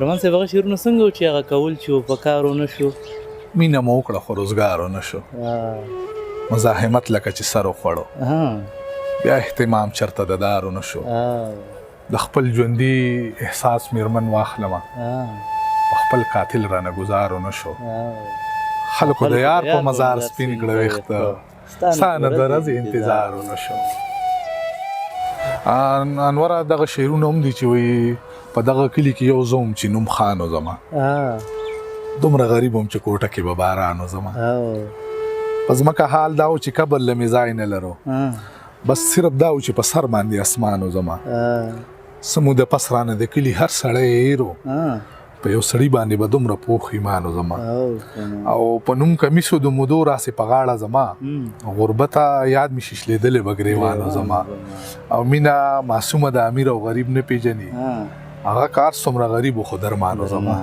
رومان صاحب هغه شعرونه څنګه و چې هغه کول چې په کار ونه شو؟ مینه مو وکړه خو روزګار ونه شو، مزاحمت لکه چې سر وخوړو، بیا اهتمام چرته د دار ونه شو، د خپل ژوندي احساس میرمن واخلمه په خپل قاتل رانه ګزار ونه شو، خلکو د یار په مزار سپین کړه ویښته ستا نه د ورځې انتظار ونه شو. انوره دغه شعرونه هم دي چې وایي په دغه کلي کې یو زه وم چې نوم خان و زما، دومره غریب وم چې کوټه کې به باران و زما، په ځمکه حال دا و چې قبر له مې ځای نه لرو، بس صرف دا و چې په سر باندې اسمان و زما، سمو د پس رانه د کلي هر سړی هیرو، په یو سړي باندې به دومره پوخ ایمان و زما، او په نوم کمیسو د مودو راسې په غاړه زما، غربته یاد مې ششلېدلې به ګریوان و زما، او مینه معصومه د امیر او غریب نه پیژني، هغه کار څومره غریب و خو درمان و زما.